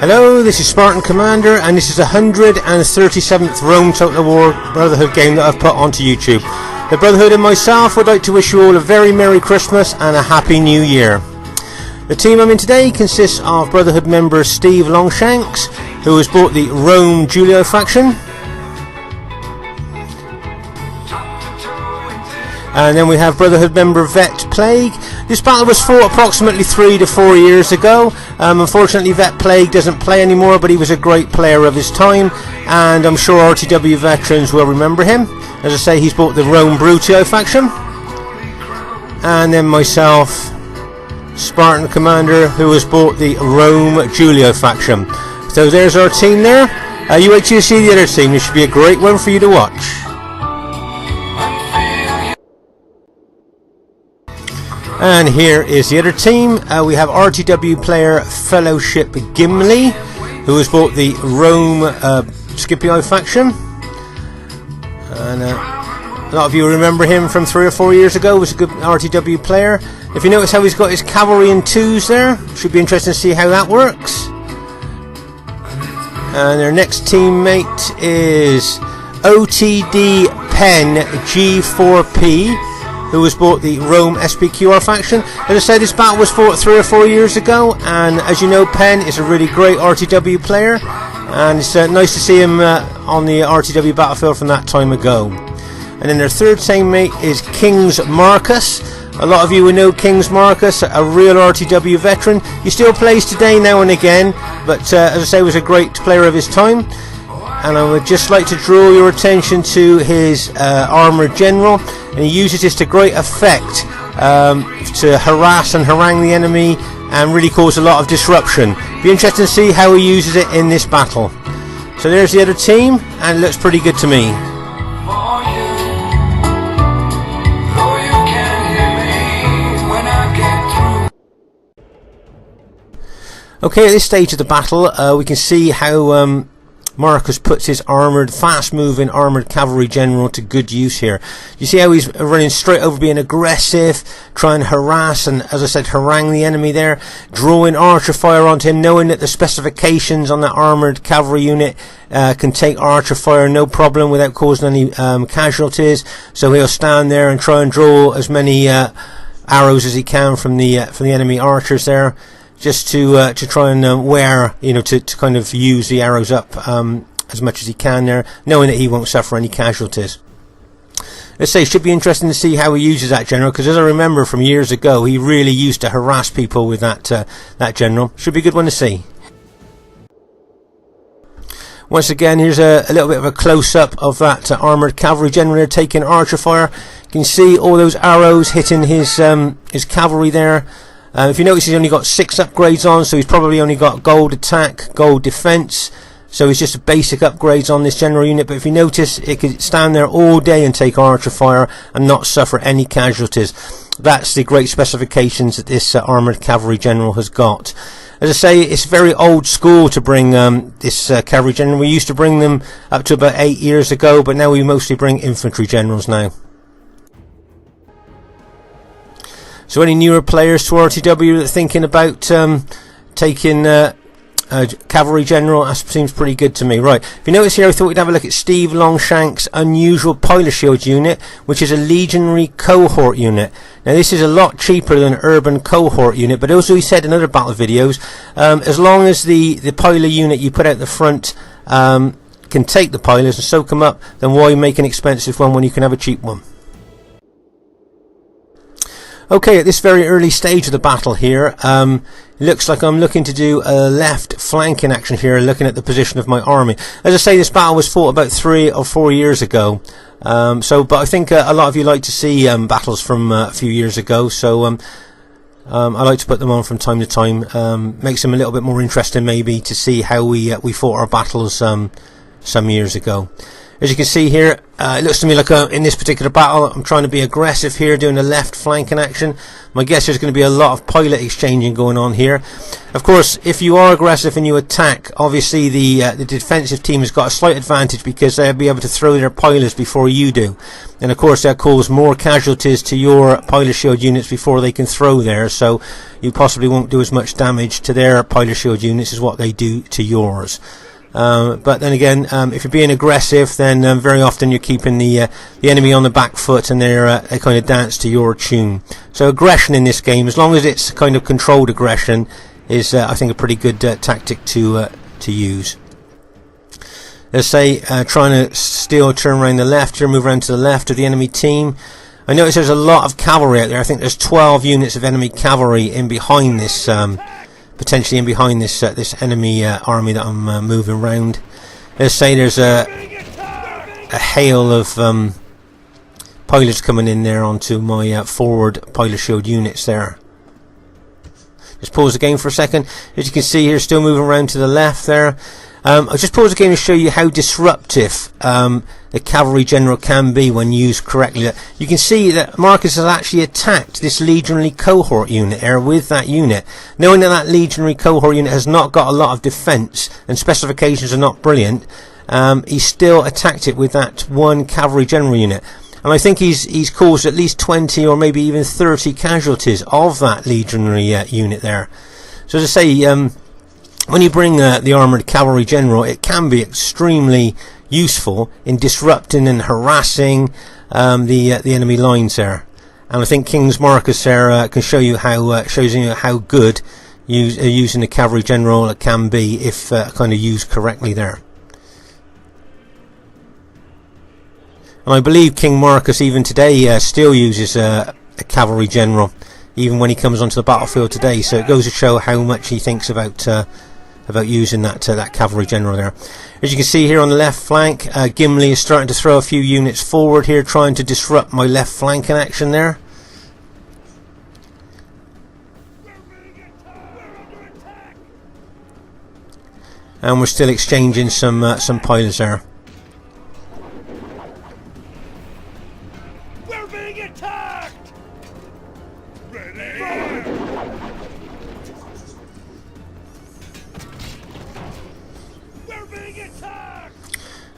Hello, this is Spartan Commander, and this is the 137th Rome Total War Brotherhood game that I've put onto YouTube. The Brotherhood and myself would like to wish you all a very Merry Christmas and a Happy New Year. The team I'm in today consists of Brotherhood member Steve Longshanks, who has bought the Rome Julio faction. And then we have Brotherhood member Vet Plague. This battle was fought approximately 3 to 4 years ago. Unfortunately, Vet Plague doesn't play anymore, but he was a great player of his time, and I'm sure RTW veterans will remember him. As I say, he's bought the Rome Brutio faction. And then myself, Spartan Commander, who has bought the Rome Julio faction. So there's our team there. You wait till you see the other team. This should be a great one for you to watch. And here is the other team. We have RTW player Fellowship Gimli, who has bought the Rome Scipio faction. And a lot of you remember him from 3 or 4 years ago. He was a good RTW player. If you notice how he's got his cavalry in twos there, should be interesting to see how that works. And their next teammate is OTD Pen G4P, who has bought the Rome SPQR faction. As I said, this battle was fought 3 or 4 years ago, and as you know, Penn is a really great RTW player, and it's nice to see him on the RTW battlefield from that time ago. And then their third teammate is King's Marcus. A lot of you will know King's Marcus, a real RTW veteran. He still plays today now and again, but as I say, was a great player of his time. And I would just like to draw your attention to his armoured general, and he uses this to great effect to harass and harangue the enemy and really cause a lot of disruption. Be interesting to see how he uses it in this battle. So there's the other team, and it looks pretty good to me. Okay, at this stage of the battle, we can see how Marcus puts his fast-moving armoured cavalry general to good use here. You see how he's running straight over, being aggressive, trying to harass and, as I said, harangue the enemy there, drawing archer fire onto him, knowing that the specifications on that armoured cavalry unit can take archer fire no problem without causing any casualties. So he'll stand there and try and draw as many arrows as he can from the enemy archers there, just to try and wear, to kind of use the arrows up as much as he can there, knowing that he won't suffer any casualties. Let's say it should be interesting to see how he uses that general, because as I remember from years ago, he really used to harass people with that general. Should be a good one to see. Once again, here's a little bit of a close-up of that armoured cavalry general there taking archer fire. You can see all those arrows hitting his cavalry there. If you notice, he's only got 6 upgrades on, so he's probably only got gold attack, gold defense, so it's just basic upgrades on this general unit. But if you notice, it could stand there all day and take archer fire and not suffer any casualties. That's the great specifications that this armoured cavalry general has got. As I say, it's very old school to bring this cavalry general. We used to bring them up to about 8 years ago, but now we mostly bring infantry generals now. So any newer players to RTW that are thinking about taking a cavalry general, that seems pretty good to me. Right, if you notice here, I thought we'd have a look at Steve Longshank's unusual Pilot Shield unit, which is a legionary cohort unit. Now this is a lot cheaper than an urban cohort unit, but also he said in other battle videos, as long as the pilot unit you put out the front can take the pilots and soak them up, then why make an expensive one when you can have a cheap one? Okay, at this very early stage of the battle here, it looks like I'm looking to do a left flanking action here, looking at the position of my army. As I say, this battle was fought about 3 or 4 years ago, but I think a lot of you like to see battles from a few years ago, so I like to put them on from time to time. Makes them a little bit more interesting, maybe, to see how we fought our battles some years ago. As you can see here, it looks to me like in this particular battle I'm trying to be aggressive here, doing a left flanking action, My guess there's going to be a lot of pilot exchanging going on here. Of course, if you are aggressive and you attack, obviously the defensive team has got a slight advantage because they'll be able to throw their pilots before you do. And of course that cause more casualties to your pilot shield units before they can throw theirs, so you possibly won't do as much damage to their pilot shield units as what they do to yours. But then again, if you're being aggressive, then very often you're keeping the enemy on the back foot, and they kind of dance to your tune. So aggression in this game, as long as it's kind of controlled aggression, is I think a pretty good tactic to use. Let's say trying to steal, turn around the left here, move around to the left of the enemy team. I notice there's a lot of cavalry out there. I think there's 12 units of enemy cavalry in behind this. Potentially in behind this this enemy army that I'm moving around. Let's say there's a hail of pilots coming in there onto my forward pilot shield units there. Just pause the game for a second. As you can see here, still moving around to the left there. I'll just pause the game to show you how disruptive the cavalry general can be when used correctly. You can see that Marcus has actually attacked this legionary cohort unit there with that unit. Knowing that that legionary cohort unit has not got a lot of defense and specifications are not brilliant, he still attacked it with that one cavalry general unit. And I think he's caused at least 20 or maybe even 30 casualties of that legionary unit there. So as I say, when you bring the armoured cavalry general, it can be extremely useful in disrupting and harassing the enemy lines there. And I think King's Marcus there can show you how shows you how good using the cavalry general it can be if kind of used correctly there. And I believe King Marcus even today still uses a cavalry general, even when he comes onto the battlefield today. So it goes to show how much he thinks about using that cavalry general there. As you can see here on the left flank, Gimli is starting to throw a few units forward here, trying to disrupt my left flank in action there. And we're still exchanging some pilots there. We're being attacked! Ready, fire! We're being attacked!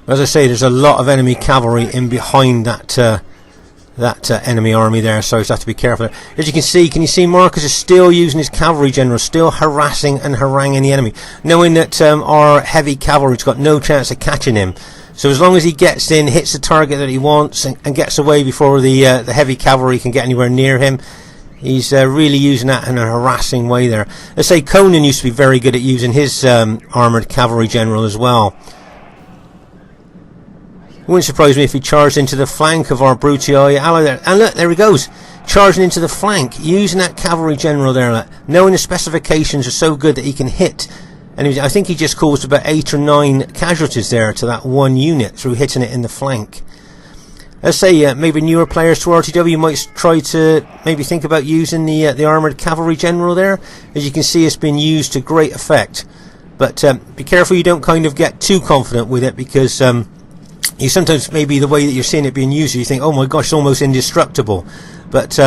As I say, there's a lot of enemy cavalry in behind that enemy army there, so you have to be careful there. As you can you see Marcus is still using his cavalry general, still harassing and haranguing the enemy, knowing that our heavy cavalry's got no chance of catching him. So as long as he gets in, hits the target that he wants, and gets away before the heavy cavalry can get anywhere near him, he's really using that in a harassing way there. Let's say Conan used to be very good at using his armoured cavalry general as well. It wouldn't surprise me if he charged into the flank of our Brutii ally there. And look, there he goes, charging into the flank, using that cavalry general there, knowing the specifications are so good that he can hit. And I think he just caused about 8 or 9 casualties there to that one unit through hitting it in the flank. Let's say maybe newer players to RTW might try to maybe think about using the armoured cavalry general there. As you can see, it's been used to great effect. But be careful you don't kind of get too confident with it, because you sometimes, maybe the way that you're seeing it being used, you think, oh my gosh, it's almost indestructible. But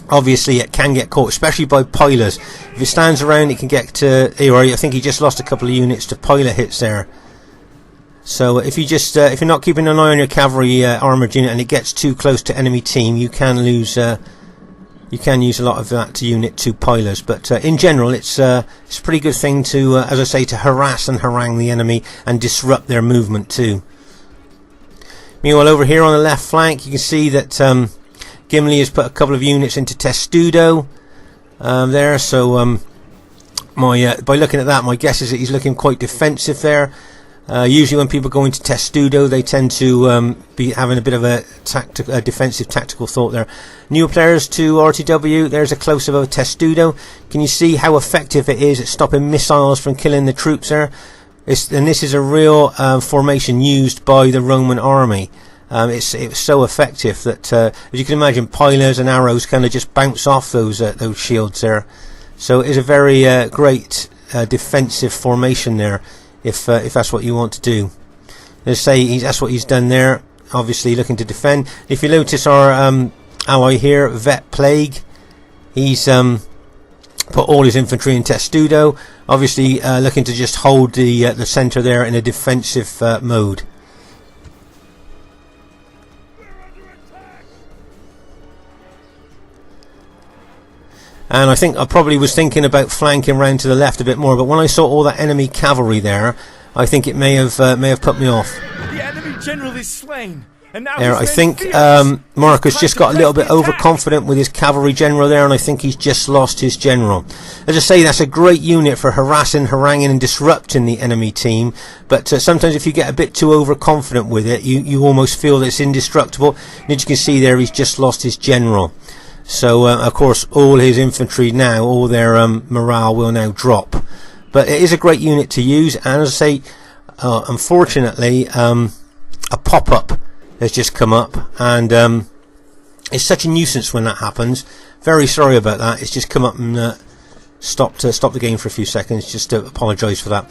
obviously it can get caught, especially by pilers. If it stands around, it can get to, I think he just lost a couple of units to piler hits there. So if you just if you're not keeping an eye on your cavalry armoured unit and it gets too close to enemy team, you can lose you can use a lot of that unit to pilers. But in general, it's a pretty good thing to as I say, to harass and harangue the enemy and disrupt their movement too. Meanwhile, over here on the left flank, you can see that Gimli has put a couple of units into Testudo there. So by looking at that, my guess is that he's looking quite defensive there. Usually when people go into Testudo, they tend to be having a bit of a defensive tactical thought there. New players to RTW, there's a close-up of Testudo. Can you see how effective it is at stopping missiles from killing the troops there? And this is a real formation used by the Roman army. It was so effective that, as you can imagine, pilers and arrows kind of just bounce off those shields there. So it's a very great defensive formation there, if that's what you want to do. Let's say that's what he's done there. Obviously looking to defend. If you notice our ally here, Vet Plague, He's put all his infantry in testudo, obviously looking to just hold the centre there in a defensive mode. And I think I probably was thinking about flanking round to the left a bit more, but when I saw all that enemy cavalry there, I think it may have put me off. The enemy general is slain, and now there, I think Marcus just got a little bit overconfident with his cavalry general there, and I think he's just lost his general. As I say, that's a great unit for harassing, haranguing and disrupting the enemy team, but sometimes if you get a bit too overconfident with it, you almost feel that it's indestructible. And as you can see there, he's just lost his general. So of course all his infantry now, all their morale will now drop. But it is a great unit to use, and as I say, unfortunately a pop-up has just come up, and it's such a nuisance when that happens. Very sorry about that. It's just come up and stopped the game for a few seconds, just to apologise for that.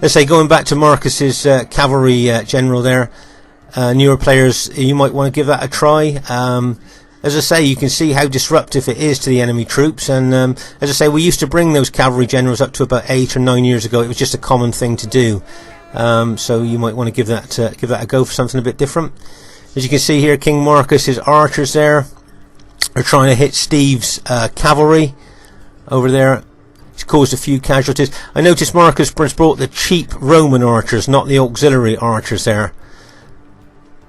Let's say, going back to Marcus's cavalry general there, newer players, you might want to give that a try. As I say, you can see how disruptive it is to the enemy troops, and as I say, we used to bring those cavalry generals up to about 8 or 9 years ago. It was just a common thing to do, so you might want to give that a go for something a bit different. As you can see here, King Marcus's archers there are trying to hit Steve's cavalry over there. He's caused a few casualties. I noticed Marcus brought the cheap Roman archers, not the auxiliary archers there.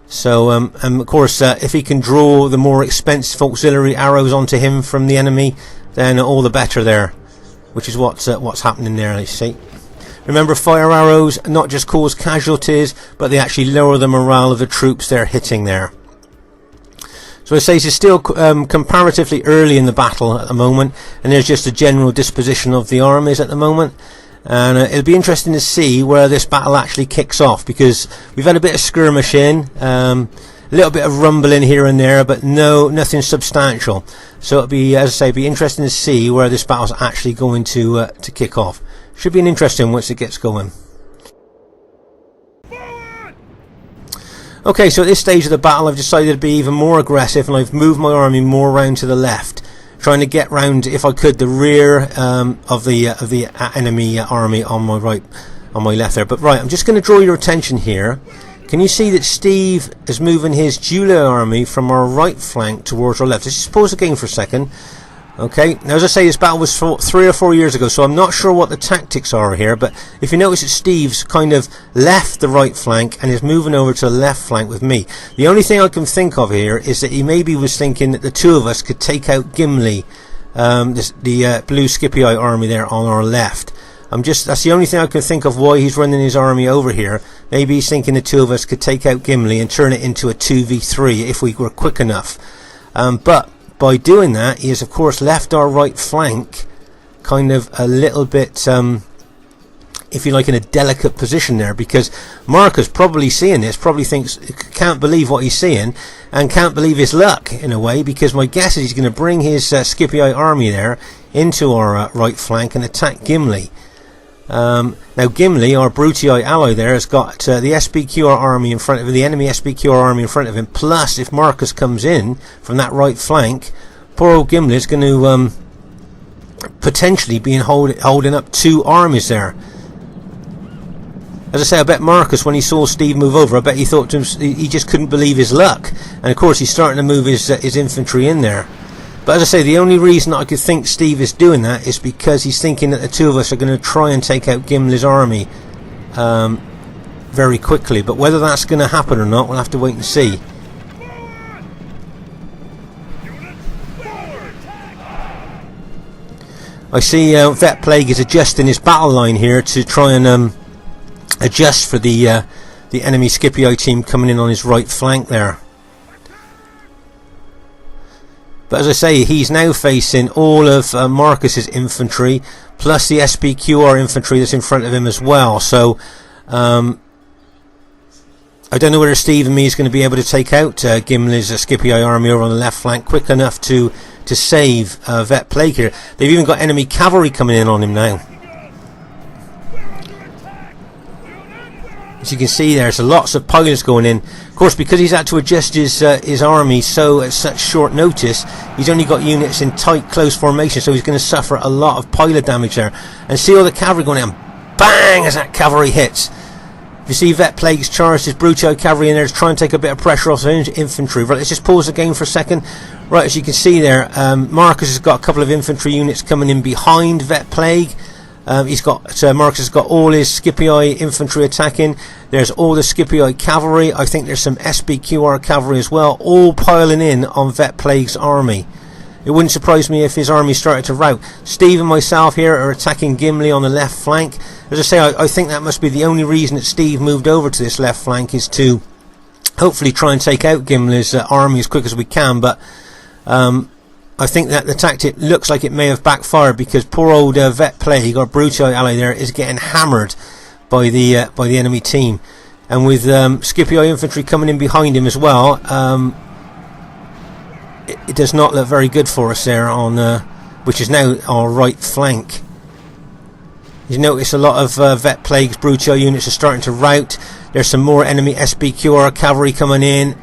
So, and of course, if he can draw the more expensive auxiliary arrows onto him from the enemy, then all the better there. Which is what's happening there, you see. Remember, fire arrows not just cause casualties, but they actually lower the morale of the troops they're hitting there. So I say it's still comparatively early in the battle at the moment, and there's just a general disposition of the armies at the moment. And it'll be interesting to see where this battle actually kicks off, because we've had a bit of skirmishing, a little bit of rumbling here and there, but nothing substantial. So it'll be, as I say, be interesting to see where this battle's actually going to kick off. Should be an interesting once it gets going. Okay, so at this stage of the battle, I've decided to be even more aggressive, and I've moved my army more round to the left, trying to get round, if I could, the rear of the enemy army on my right, on my left there. But right, I'm just going to draw your attention here. Can you see that Steve is moving his Julia army from our right flank towards our left? Let's just pause the game for a second. Okay, now as I say, this battle was fought 3 or 4 years ago, so I'm not sure what the tactics are here, but if you notice that Steve's kind of left the right flank and is moving over to the left flank with me. The only thing I can think of here is that he maybe was thinking that the two of us could take out Gimli, the blue Scipii army there on our left. That's the only thing I can think of why he's running his army over here. Maybe he's thinking the two of us could take out Gimli and turn it into a 2v3 if we were quick enough. But by doing that, he has of course left our right flank kind of a little bit, if you like, in a delicate position there, because Marcus, probably seeing this, probably can't believe what he's seeing and can't believe his luck in a way, because my guess is he's going to bring his Scipii army there into our right flank and attack Gimli. Now Gimli, our Brutii ally there, has got the SPQR army in front of him, the enemy SPQR army in front of him, plus if Marcus comes in from that right flank, poor old Gimli is going to potentially be holding up 2 armies there. As I say, I bet Marcus, when he saw Steve move over, I bet he thought to him, he just couldn't believe his luck, and of course he's starting to move his infantry in there. But as I say, the only reason I could think Steve is doing that is because he's thinking that the two of us are going to try and take out Gimli's army very quickly. But whether that's going to happen or not, we'll have to wait and see. I see Vet Plague is adjusting his battle line here to try and adjust for the enemy Scipii team coming in on his right flank there. But as I say, he's now facing all of Marcus's infantry, plus the SPQR infantry that's in front of him as well. So, I don't know whether Steve and me is going to be able to take out Gimli's Scipii army over on the left flank quick enough to save Vet Plague here. They've even got enemy cavalry coming in on him now. As you can see, there's lots of pilots going in. Of course, because he's had to adjust his army so at such short notice, he's only got units in tight, close formation, so he's going to suffer a lot of pilot damage there. And see all the cavalry going in, bang, as that cavalry hits. If you see Vet Plague's charged his Brutii cavalry in there to try and take a bit of pressure off the infantry. Right, let's just pause the game for a second. Right, as you can see there, Marcus has got a couple of infantry units coming in behind Vet Plague. Marcus has got all his Scipii infantry attacking. There's all the Scipii cavalry. I think there's some SBQR cavalry as well, all piling in on Vet Plague's army. It wouldn't surprise me if his army started to rout. Steve and myself here are attacking Gimli on the left flank. As I say, I think that must be the only reason that Steve moved over to this left flank, is to hopefully try and take out Gimli's army as quick as we can. But I think that the tactic looks like it may have backfired, because poor old Vet Plague, our Brutii ally there, is getting hammered by the enemy team. And with Scipii infantry coming in behind him as well, it does not look very good for us there on which is now our right flank. You notice a lot of Vet Plague's Brutii units are starting to rout. There's some more enemy SBQR cavalry coming in,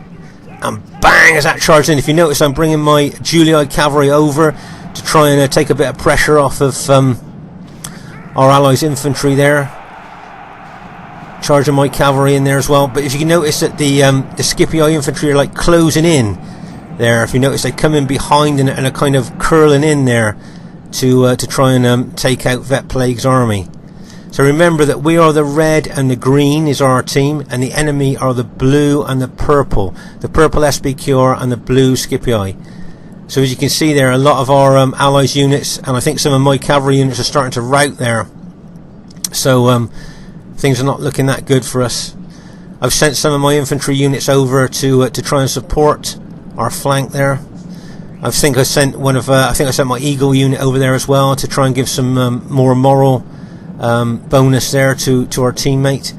and bang, as that charged in. If you notice, I'm bringing my Julii cavalry over to try and take a bit of pressure off of our allies' infantry there. Charging my cavalry in there as well. But if you can notice that the Scipii infantry are like closing in there. If you notice, they come in behind and are kind of curling in there to try and take out Vet Plague's army. So remember that we are the red and the green is our team, and the enemy are the blue and the purple. The purple SBQR and the blue Scipii. So as you can see there, a lot of our allies units, and I think some of my cavalry units, are starting to rout there. So things are not looking that good for us. I've sent some of my infantry units over to try and support our flank there. I think I sent my Eagle unit over there as well to try and give some more moral bonus there to our teammate.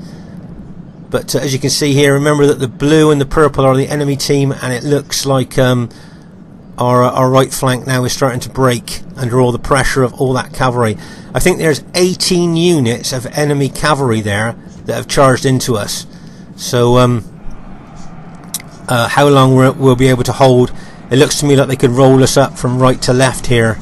But as you can see here, remember that the blue and the purple are the enemy team, and it looks like our right flank now is starting to break under all the pressure of all that cavalry. I think there's 18 units of enemy cavalry there that have charged into us. So how long we'll be able to hold, it looks to me like they could roll us up from right to left here.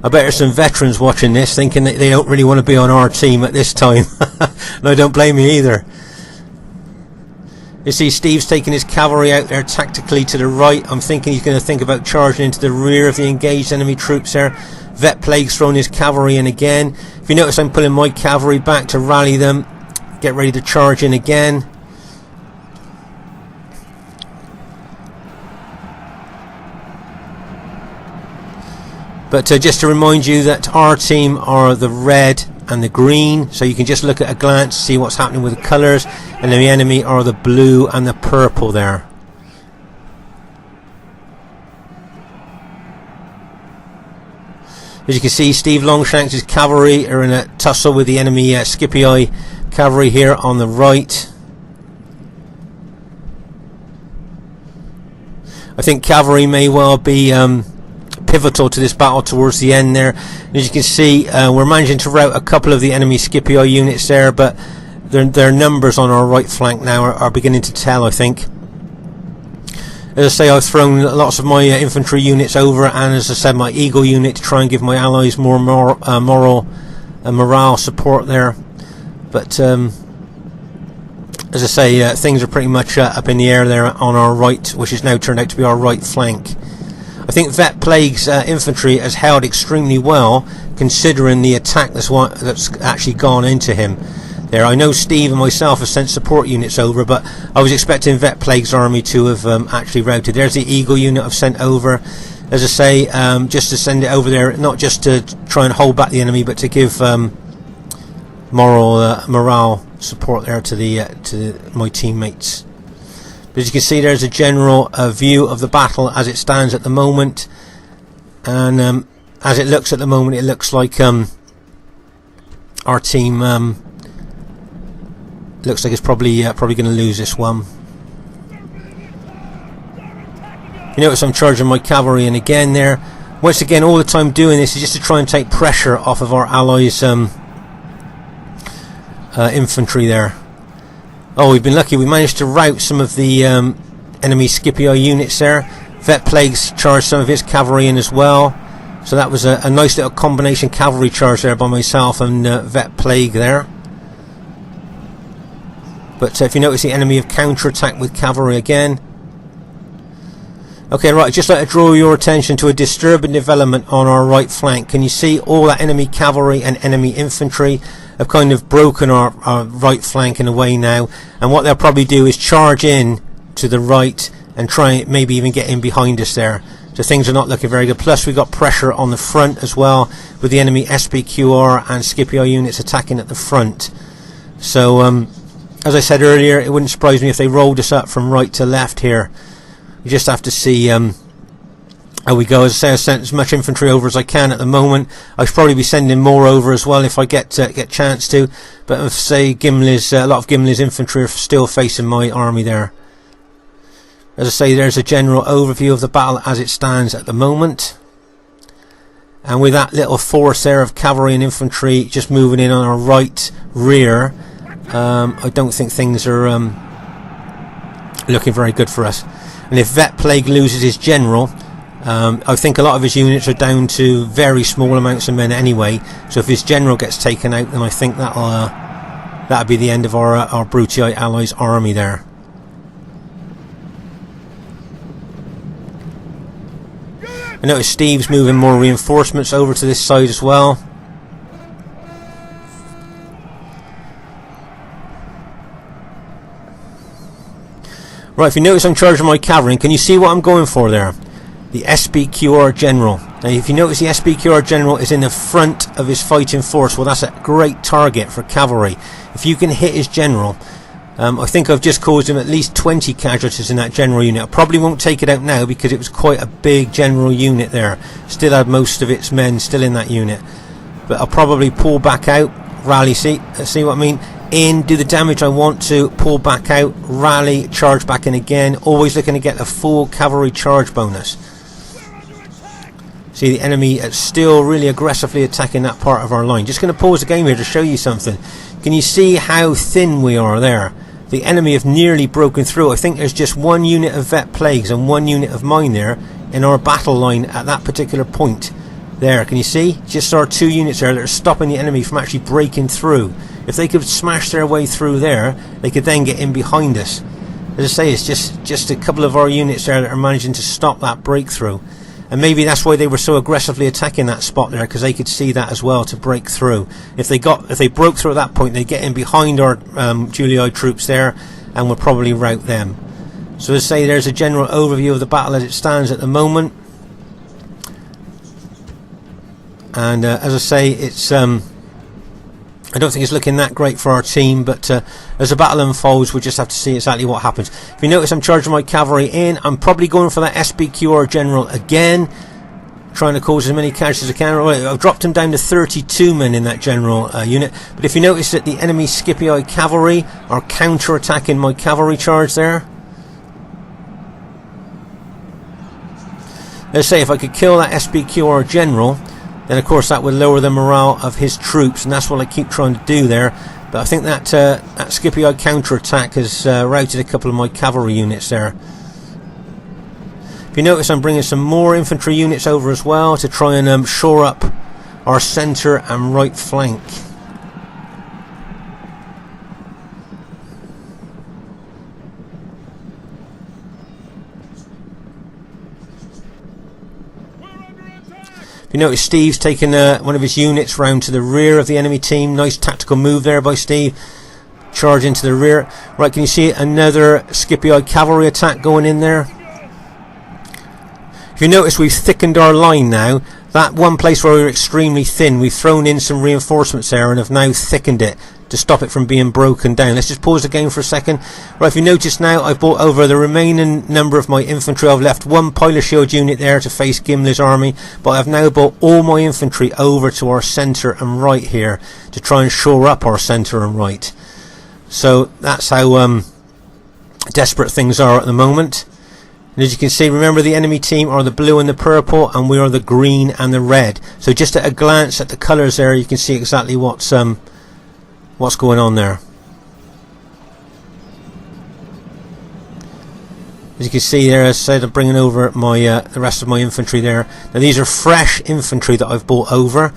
I bet there's some veterans watching this thinking that they don't really want to be on our team at this time. And I don't blame you either. You see Steve's taking his cavalry out there tactically to the right. I'm thinking he's going to think about charging into the rear of the engaged enemy troops there. Vet Plague's thrown his cavalry in again. If you notice, I'm pulling my cavalry back to rally them. Get ready to charge in again. But just to remind you that our team are the red and the green, so you can just look at a glance, see what's happening with the colours, and then the enemy are the blue and the purple there. As you can see, Steve Longshanks' cavalry are in a tussle with the enemy Scipii cavalry here on the right. I think cavalry may well be pivotal to this battle towards the end there. As you can see, we're managing to rout a couple of the enemy Scipii units there, but their numbers on our right flank now are beginning to tell, I think. As I say, I've thrown lots of my infantry units over, and as I said, my Eagle unit to try and give my allies more moral and morale support there. But as I say, things are pretty much up in the air there on our right, which has now turned out to be our right flank. I think Vet Plague's infantry has held extremely well, considering the attack that's actually gone into him there. I know Steve and myself have sent support units over, but I was expecting Vet Plague's army to have actually routed. There's the Eagle unit I've sent over, as I say, just to send it over there, not just to try and hold back the enemy, but to give morale support there to my teammates. But as you can see, there's a general view of the battle as it stands at the moment, and as it looks at the moment, it looks like our team looks like it's probably going to lose this one. You notice I'm charging my cavalry in again there. once again, all the time doing this is just to try and take pressure off of our allies' infantry there. Oh, we've been lucky. We managed to rout some of the enemy Scipio units there. Vet Plague's charged some of his cavalry in as well. So that was a nice little combination cavalry charge there by myself and Vet Plague there. But if you notice, the enemy have counter-attacked with cavalry again. Okay, right, I'd just like to draw your attention to a disturbing development on our right flank. Can you see all that enemy cavalry and enemy infantry have kind of broken our right flank in a way now? And what they'll probably do is charge in to the right and try and maybe even get in behind us there. So things are not looking very good. Plus we've got pressure on the front as well, with the enemy SPQR and Scipio units attacking at the front. So as I said earlier, it wouldn't surprise me if they rolled us up from right to left here. You just have to see how we go. As I say, I sent as much infantry over as I can at the moment. I should probably be sending more over as well if I get chance to. But I say Gimli's, a lot of Gimli's infantry are still facing my army there. As I say, there's a general overview of the battle as it stands at the moment. And with that little force there of cavalry and infantry just moving in on our right rear, I don't think things are looking very good for us. And if Vet Plague loses his general, I think a lot of his units are down to very small amounts of men anyway. So if his general gets taken out, then I think that'll be the end of our Brutii allies' army there. I notice Steve's moving more reinforcements over to this side as well. Right, if you notice, I'm charging my cavalry. Can you see what I'm going for there? The SBQR General. Now if you notice, the SBQR General is in the front of his fighting force. Well, that's a great target for cavalry. If you can hit his general, I think I've just caused him at least 20 casualties in that general unit. I probably won't take it out now because it was quite a big general unit there. Still had most of its men still in that unit. But I'll probably pull back out, rally, see what I mean? In, do the damage I want to, pull back out, rally, charge back in again. Always looking to get a full cavalry charge bonus. See, the enemy is still really aggressively attacking that part of our line. Just going to pause the game here to show you something. Can you see how thin we are there? The enemy have nearly broken through. I think there's just one unit of Vet Plagues and one unit of mine there in our battle line at that particular point. There, can you see? Just our two units there that are stopping the enemy from actually breaking through. If they could smash their way through there, they could then get in behind us. As I say, it's just a couple of our units there that are managing to stop that breakthrough. And maybe that's why they were so aggressively attacking that spot there, because they could see that as well to break through. If they broke through at that point, they'd get in behind our Julii troops there and would probably rout them. So as I say, there's a general overview of the battle as it stands at the moment. And as I say, it's I don't think it's looking that great for our team, but as the battle unfolds, we'll just have to see exactly what happens. If you notice, I'm charging my cavalry in. I'm probably going for that SBQR General again, trying to cause as many casualties as I can. I've dropped him down to 32 men in that general unit. But if you notice that the enemy Scipii cavalry are counter-attacking my cavalry charge there. Let's say if I could kill that SBQR General, then of course that would lower the morale of his troops, and that's what I keep trying to do there. But I think that that Scipii counter-attack has routed a couple of my cavalry units there. If you notice, I'm bringing some more infantry units over as well to try and shore up our centre and right flank. You notice Steve's taken one of his units round to the rear of the enemy team. Nice tactical move there by Steve. Charge into the rear. Right, can you see it? Another Scipii cavalry attack going in there. If you notice, we've thickened our line now. That one place where we were extremely thin, we've thrown in some reinforcements there and have now thickened it to stop it from being broken down. Let's just pause the game for a second. Right, if you notice now, I've brought over the remaining number of my infantry. I've left one Pilot Shield unit there to face Gimli's army, but I've now brought all my infantry over to our centre and right here to try and shore up our centre and right. So that's how desperate things are at the moment. And as you can see, remember the enemy team are the blue and the purple, and we are the green and the red. So just at a glance at the colours there, you can see exactly what's going on there. As you can see there, as I said, I'm bringing over my the rest of my infantry there. Now these are fresh infantry that I've brought over,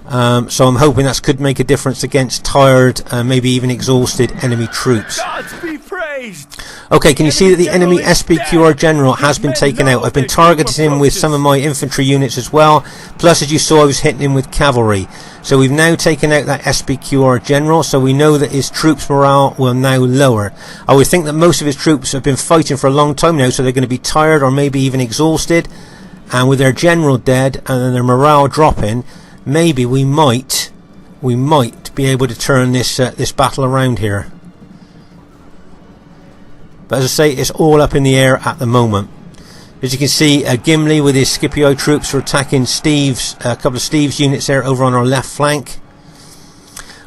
so I'm hoping that could make a difference against tired, maybe even exhausted enemy troops. Gods be praised. Okay, can you see that the enemy SPQR general has been taken out? I've been targeting him with some of my infantry units as well. Plus, as you saw, I was hitting him with cavalry. So we've now taken out that SPQR general, so we know that his troops' morale will now lower. I would think that most of his troops have been fighting for a long time now, so they're going to be tired or maybe even exhausted. And with their general dead and then their morale dropping, maybe we might be able to turn this battle around here. But as I say, it's all up in the air at the moment. As you can see, Gimli with his Scipio troops are attacking a couple of Steve's units there over on our left flank.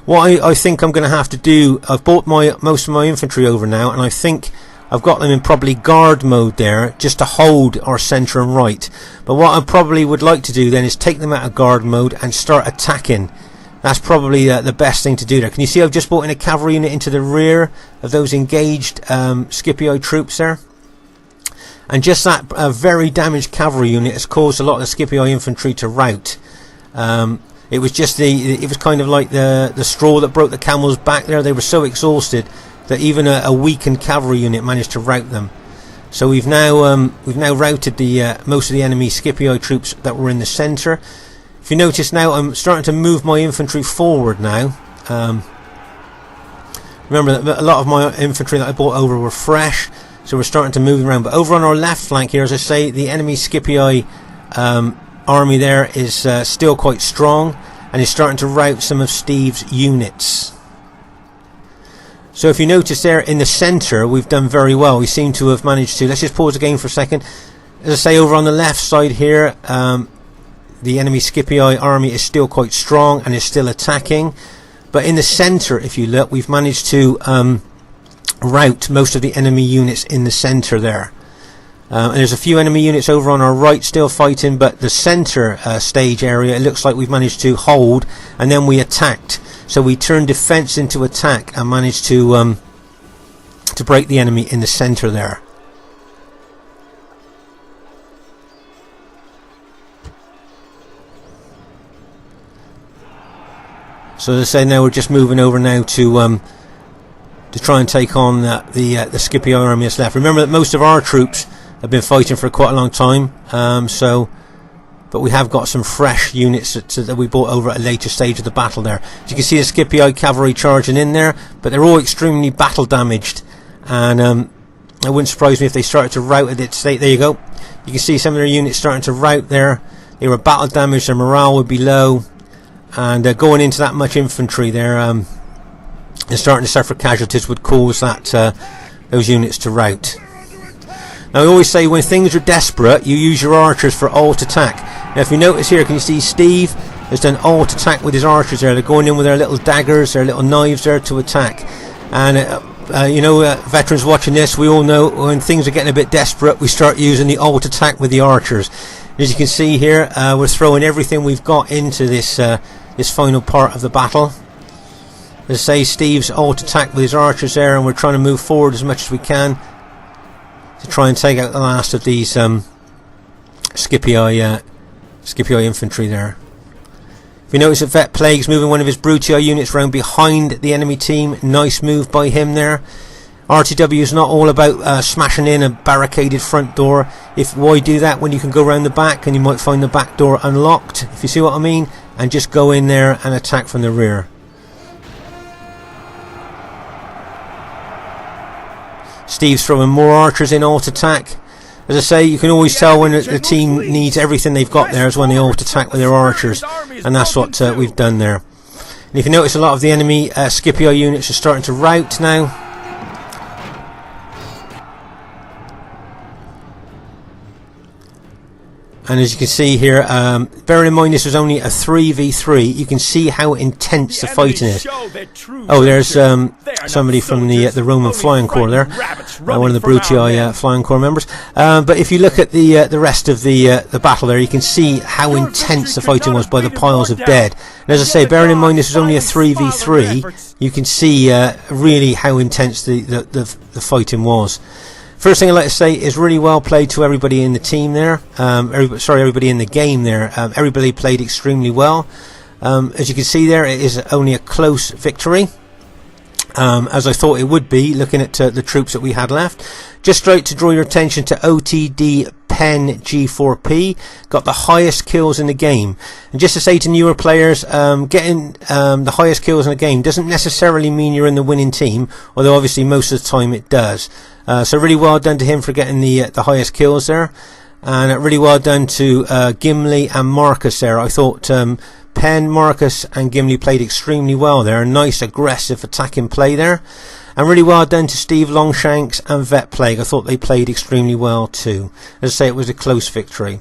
What I think I'm going to have to do, I've brought most of my infantry over now, and I think I've got them in probably guard mode there, just to hold our centre and right. But what I probably would like to do then is take them out of guard mode and start attacking. That's probably the best thing to do there. Can you see I've just brought in a cavalry unit into the rear of those engaged Scipio troops there? And just that very damaged cavalry unit has caused a lot of the Scipio infantry to rout. It was just it was kind of like the straw that broke the camel's back there. They were so exhausted that even a weakened cavalry unit managed to rout them. So we've now routed the most of the enemy Scipio troops that were in the centre. If you notice now, I'm starting to move my infantry forward now. Remember that a lot of my infantry that I brought over were fresh, so we're starting to move around. But over on our left flank here, as I say, the enemy Scipio army there is still quite strong, and is starting to rout some of Steve's units. So if you notice there in the centre, we've done very well. We seem to have managed to... Let's just pause again for a second. As I say, over on the left side here, the enemy Scipio army is still quite strong and is still attacking. But in the centre, if you look, we've managed to rout most of the enemy units in the centre there. And there's a few enemy units over on our right still fighting, but the centre stage area, it looks like we've managed to hold, and then we attacked. So we turned defence into attack and managed to break the enemy in the centre there. So as I say, now we're just moving over now to try and take on the Scipio army that's left. Remember that most of our troops have been fighting for quite a long time, but we have got some fresh units that we brought over at a later stage of the battle there. As you can see the Scipio cavalry charging in there, but they're all extremely battle damaged, and it wouldn't surprise me if they started to rout at its state. There you go. You can see some of their units starting to rout there. They were battle damaged, their morale would be low, and going into that much infantry there and starting to suffer casualties would cause those units to rout. Now I always say when things are desperate, you use your archers for alt attack. Now if you notice here, can you see Steve has done alt attack with his archers there? They're going in with their little daggers, their little knives there to attack. And veterans watching this, we all know when things are getting a bit desperate, we start using the alt attack with the archers. As you can see here, we're throwing everything we've got into this final part of the battle. As I say, Steve's alt attack with his archers there, and we're trying to move forward as much as we can to try and take out the last of these Scipio infantry there. If you notice that Vet Plague's moving one of his Brutio units round behind the enemy team, nice move by him there. RTW is not all about smashing in a barricaded front door. Why do that when you can go around the back and you might find the back door unlocked, if you see what I mean, and just go in there and attack from the rear. Steve's throwing more archers in alt attack. As I say, you can always tell when the team needs everything they've got there is when they alt attack with their archers, and that's what we've done there. And if you notice, a lot of the enemy Scipio units are starting to rout now. And as you can see here, bearing in mind this was only a 3v3, you can see how intense the fighting is. Oh, there's somebody from the Roman Flying Corps there, one of the Brutii Flying Corps members. But if you look at the rest of the battle there, you can see how intense the fighting was by the piles of dead. And as I say, bearing in mind this was only a 3v3, you can see really how intense the fighting was. First thing I'd like to say is really well played to everybody in the team there. Everybody in the game there. Everybody played extremely well. As you can see there, it is only a close victory, as I thought it would be, looking at the troops that we had left. Just right to draw your attention to OTD Pen G4P, got the highest kills in the game. And just to say to newer players, getting the highest kills in the game doesn't necessarily mean you're in the winning team, although obviously most of the time it does. So really well done to him for getting the highest kills there, and really well done to Gimli and Marcus there. I thought Penn, Marcus and Gimli played extremely well there. A nice aggressive attacking play there. And really well done to Steve Longshanks and Vet Plague. I thought they played extremely well too. As I say, it was a close victory.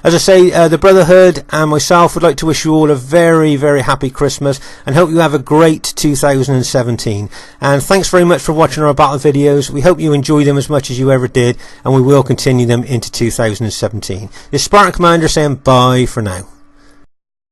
As I say, the Brotherhood and myself would like to wish you all a very, very happy Christmas and hope you have a great 2017. And thanks very much for watching our battle videos. We hope you enjoy them as much as you ever did, and we will continue them into 2017. This is Spartan Commander saying bye for now.